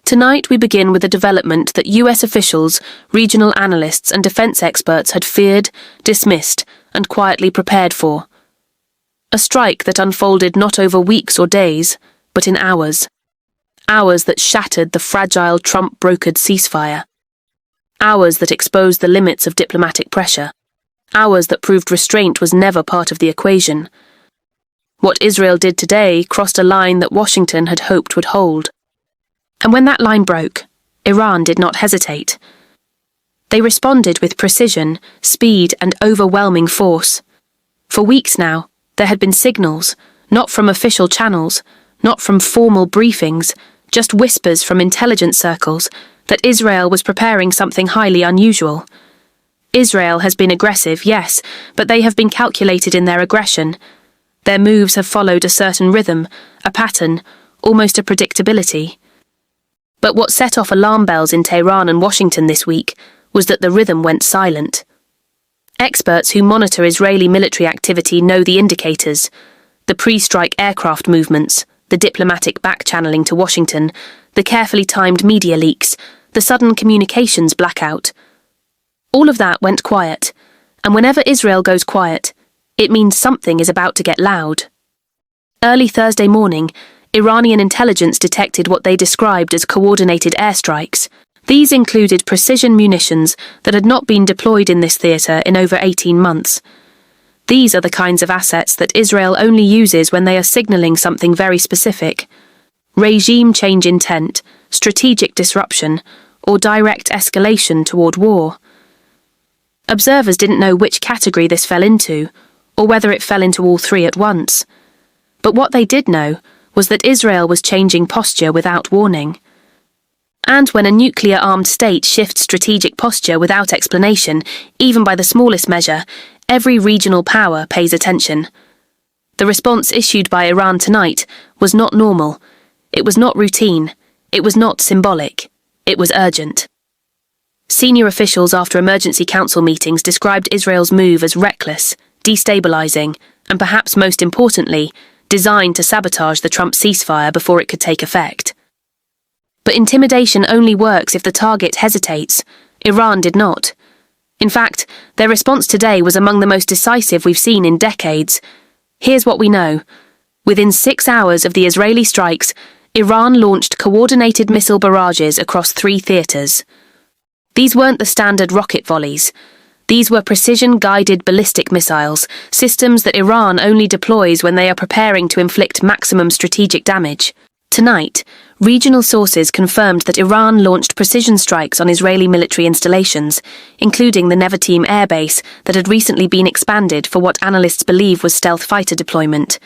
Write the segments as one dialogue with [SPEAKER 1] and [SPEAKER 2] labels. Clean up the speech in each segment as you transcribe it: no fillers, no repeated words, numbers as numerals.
[SPEAKER 1] Tonight we begin with a development that US officials, regional analysts and defense experts had feared, dismissed, and quietly prepared for. A strike that unfolded not over weeks or days, but in hours. Hours that shattered the fragile Trump-brokered ceasefire. Hours that exposed the limits of diplomatic pressure. Hours that proved restraint was never part of the equation. What Israel did today crossed a line that Washington had hoped would hold. And when that line broke, Iran did not hesitate. They responded with precision, speed, and overwhelming force. For weeks now, there had been signals, not from official channels, not from formal briefings, just whispers from intelligence circles, that Israel was preparing something highly unusual. Israel has been aggressive, yes, but they have been calculated in their aggression. Their moves have followed a certain rhythm, a pattern, almost a predictability. But what set off alarm bells in Tehran and Washington this week was that the rhythm went silent. Experts who monitor Israeli military activity know the indicators: the pre-strike aircraft movements, the diplomatic back-channeling to Washington, the carefully timed media leaks, the sudden communications blackout. All of that went quiet, and whenever Israel goes quiet, it means something is about to get loud. Early Thursday morning, Iranian intelligence detected what they described as coordinated airstrikes. These included precision munitions that had not been deployed in this theatre in over 18 months. These are the kinds of assets that Israel only uses when they are signalling something very specific: regime change intent, strategic disruption, or direct escalation toward war. Observers didn't know which category this fell into, or whether it fell into all three at once. But what they did know was that Israel was changing posture without warning. And when a nuclear-armed state shifts strategic posture without explanation, even by the smallest measure, every regional power pays attention. The response issued by Iran tonight was not normal. It was not routine. It was not symbolic. It was urgent. Senior officials after emergency council meetings described Israel's move as reckless, destabilizing, and perhaps most importantly, designed to sabotage the Trump ceasefire before it could take effect. But intimidation only works if the target hesitates. Iran did not. In fact, their response today was among the most decisive we've seen in decades. Here's what we know. Within 6 hours of the Israeli strikes, Iran launched coordinated missile barrages across 3 theatres. These weren't the standard rocket volleys. These were precision-guided ballistic missiles, systems that Iran only deploys when they are preparing to inflict maximum strategic damage. Tonight, regional sources confirmed that Iran launched precision strikes on Israeli military installations, including the Nevatim airbase that had recently been expanded for what analysts believe was stealth fighter deployment.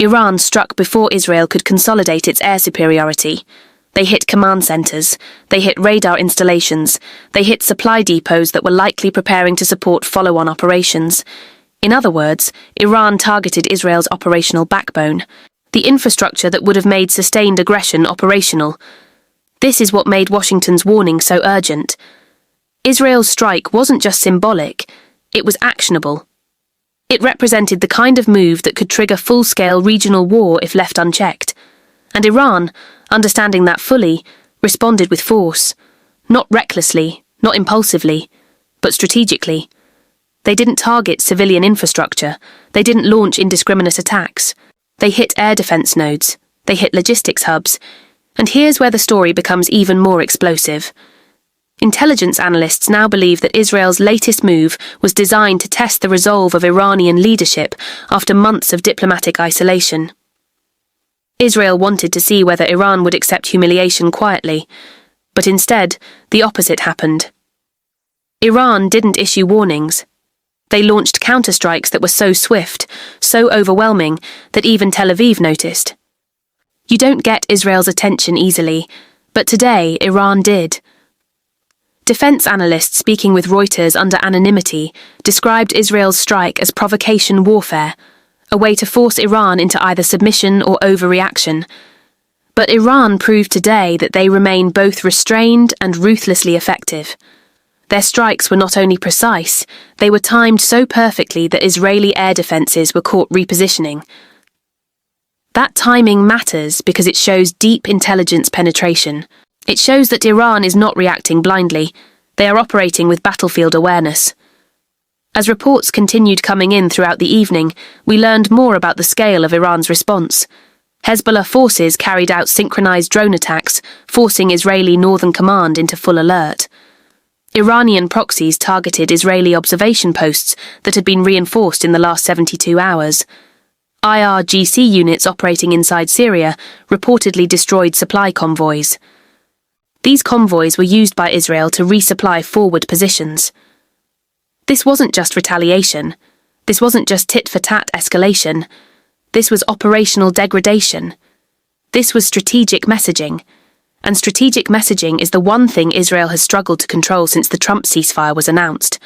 [SPEAKER 1] Iran struck before Israel could consolidate its air superiority. They hit command centres, they hit radar installations, they hit supply depots that were likely preparing to support follow-on operations. In other words, Iran targeted Israel's operational backbone, the infrastructure that would have made sustained aggression operational. This is what made Washington's warning so urgent. Israel's strike wasn't just symbolic, it was actionable. It represented the kind of move that could trigger full-scale regional war if left unchecked. And Iran, understanding that fully, responded with force. Not recklessly, not impulsively, but strategically. They didn't target civilian infrastructure. They didn't launch indiscriminate attacks. They hit air defense nodes. They hit logistics hubs. And here's where the story becomes even more explosive. Intelligence analysts now believe that Israel's latest move was designed to test the resolve of Iranian leadership after months of diplomatic isolation. Israel wanted to see whether Iran would accept humiliation quietly, but instead, the opposite happened. Iran didn't issue warnings. They launched counterstrikes that were so swift, so overwhelming, that even Tel Aviv noticed. You don't get Israel's attention easily, but today Iran did. Defense analysts speaking with Reuters under anonymity described Israel's strike as provocation warfare, a way to force Iran into either submission or overreaction. But Iran proved today that they remain both restrained and ruthlessly effective. Their strikes were not only precise, they were timed so perfectly that Israeli air defenses were caught repositioning. That timing matters because it shows deep intelligence penetration. It shows that Iran is not reacting blindly. They are operating with battlefield awareness. As reports continued coming in throughout the evening, we learned more about the scale of Iran's response. Hezbollah forces carried out synchronized drone attacks, forcing Israeli Northern Command into full alert. Iranian proxies targeted Israeli observation posts that had been reinforced in the last 72 hours. IRGC units operating inside Syria reportedly destroyed supply convoys. These convoys were used by Israel to resupply forward positions. This wasn't just retaliation. This wasn't just tit-for-tat escalation. This was operational degradation. This was strategic messaging. And strategic messaging is the one thing Israel has struggled to control since the Trump ceasefire was announced.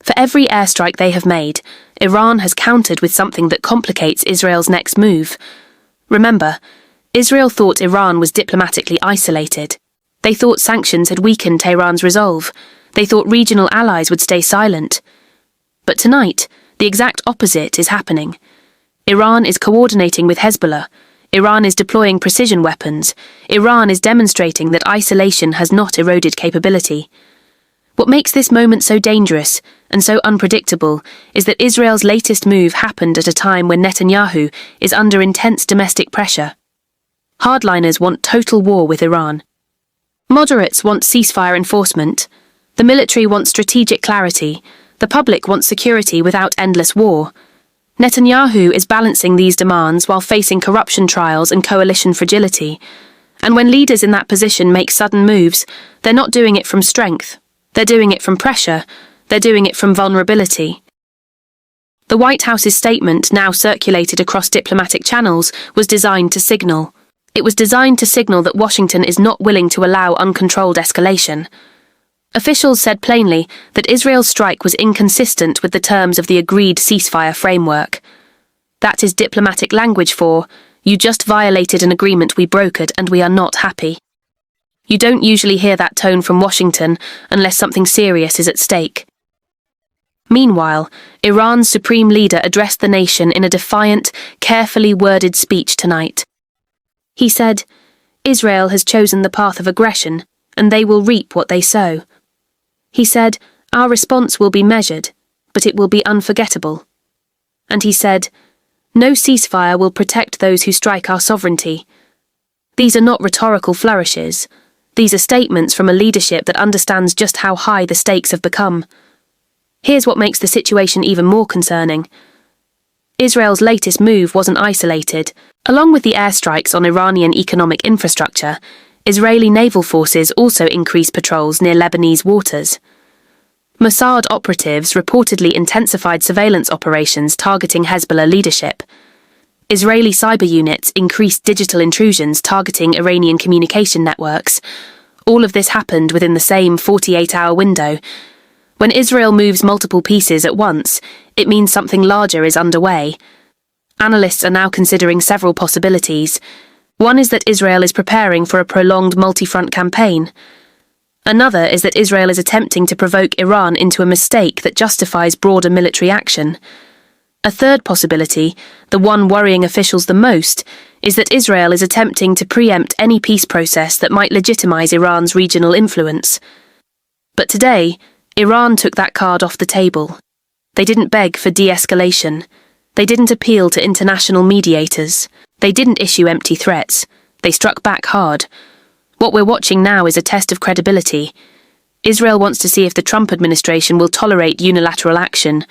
[SPEAKER 1] For every airstrike they have made, Iran has countered with something that complicates Israel's next move. Remember, Israel thought Iran was diplomatically isolated. They thought sanctions had weakened Tehran's resolve. They thought regional allies would stay silent. But tonight, the exact opposite is happening. Iran is coordinating with Hezbollah. Iran is deploying precision weapons. Iran is demonstrating that isolation has not eroded capability. What makes this moment so dangerous and so unpredictable is that Israel's latest move happened at a time when Netanyahu is under intense domestic pressure. Hardliners want total war with Iran. Moderates want ceasefire enforcement. The military wants strategic clarity. The public wants security without endless war. Netanyahu is balancing these demands while facing corruption trials and coalition fragility. And when leaders in that position make sudden moves, they're not doing it from strength. They're doing it from pressure. They're doing it from vulnerability. The White House's statement, now circulated across diplomatic channels, was designed to signal. It was designed to signal that Washington is not willing to allow uncontrolled escalation. Officials said plainly that Israel's strike was inconsistent with the terms of the agreed ceasefire framework. That is diplomatic language for, you just violated an agreement we brokered and we are not happy. You don't usually hear that tone from Washington unless something serious is at stake. Meanwhile, Iran's supreme leader addressed the nation in a defiant, carefully worded speech tonight. He said, Israel has chosen the path of aggression, and they will reap what they sow. He said, our response will be measured, but it will be unforgettable. And he said, no ceasefire will protect those who strike our sovereignty. These are not rhetorical flourishes. These are statements from a leadership that understands just how high the stakes have become. Here's what makes the situation even more concerning. Israel's latest move wasn't isolated. Along with the airstrikes on Iranian economic infrastructure, Israeli naval forces also increased patrols near Lebanese waters. Mossad operatives reportedly intensified surveillance operations targeting Hezbollah leadership. Israeli cyber units increased digital intrusions targeting Iranian communication networks. All of this happened within the same 48-hour window. When Israel moves multiple pieces at once, it means something larger is underway. Analysts are now considering several possibilities. One is that Israel is preparing for a prolonged multi-front campaign. Another is that Israel is attempting to provoke Iran into a mistake that justifies broader military action. A third possibility, the one worrying officials the most, is that Israel is attempting to preempt any peace process that might legitimize Iran's regional influence. But today, Iran took that card off the table. They didn't beg for de-escalation. They didn't appeal to international mediators. They didn't issue empty threats. They struck back hard. What we're watching now is a test of credibility. Israel wants to see if the Trump administration will tolerate unilateral action.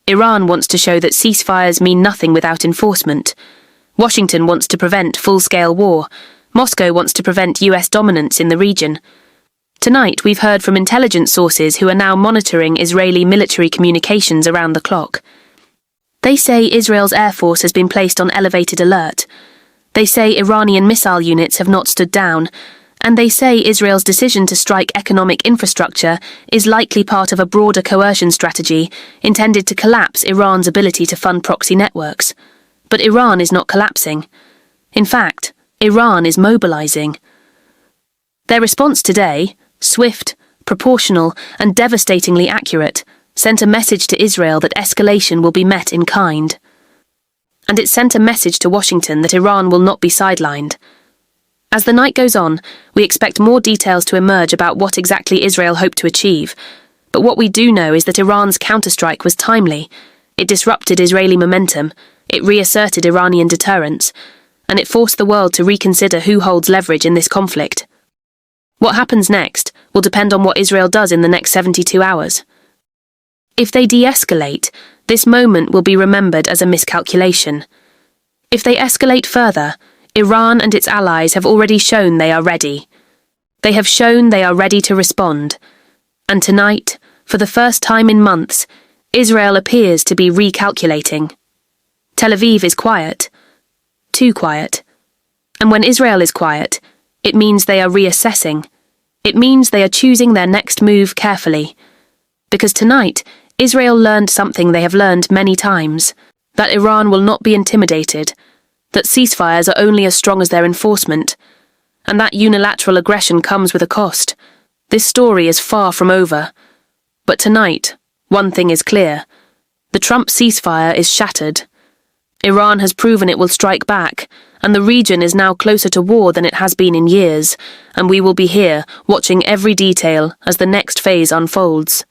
[SPEAKER 1] Iran wants to show that ceasefires mean nothing without enforcement. Washington wants to prevent full-scale war. Moscow wants to prevent US dominance in the region. Tonight, we've heard from intelligence sources who are now monitoring Israeli military communications around the clock. They say Israel's air force has been placed on elevated alert. They say Iranian missile units have not stood down. And they say Israel's decision to strike economic infrastructure is likely part of a broader coercion strategy intended to collapse Iran's ability to fund proxy networks. But Iran is not collapsing. In fact, Iran is mobilizing. Their response today, swift, proportional, and devastatingly accurate, sent a message to Israel that escalation will be met in kind. and it sent a message to Washington that Iran will not be sidelined. As the night goes on, we expect more details to emerge about what exactly Israel hoped to achieve, but what we do know is that Iran's counterstrike was timely. It disrupted Israeli momentum, it reasserted Iranian deterrence, and it forced the world to reconsider who holds leverage in this conflict. What happens next will depend on what Israel does in the next 72 hours. If they de-escalate, this moment will be remembered as a miscalculation. If they escalate further, Iran and its allies have already shown they are ready. They have shown they are ready to respond. And tonight, for the first time in months, Israel appears to be recalculating. Tel Aviv is quiet. Too quiet. And when Israel is quiet, it means they are reassessing. It means they are choosing their next move carefully. Because tonight, Israel learned something they have learned many times, that Iran will not be intimidated, that ceasefires are only as strong as their enforcement, and that unilateral aggression comes with a cost. This story is far from over. But tonight, one thing is clear. The Trump ceasefire is shattered. Iran has proven it will strike back, and the region is now closer to war than it has been in years, and we will be here, watching every detail as the next phase unfolds.